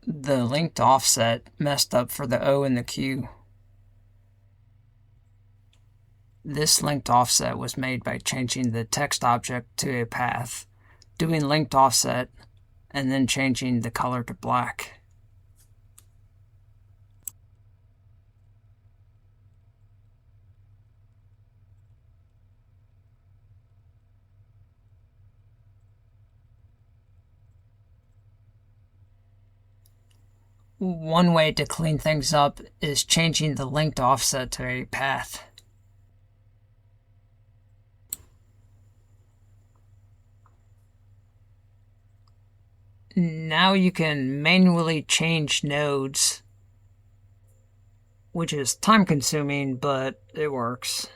The linked offset messed up for the O and the Q. This linked offset was made by changing the text object to a path, doing linked offset, and then changing the color to black. One way to clean things up is changing the linked offset to a path. Now you can manually change nodes, which is time consuming, but it works.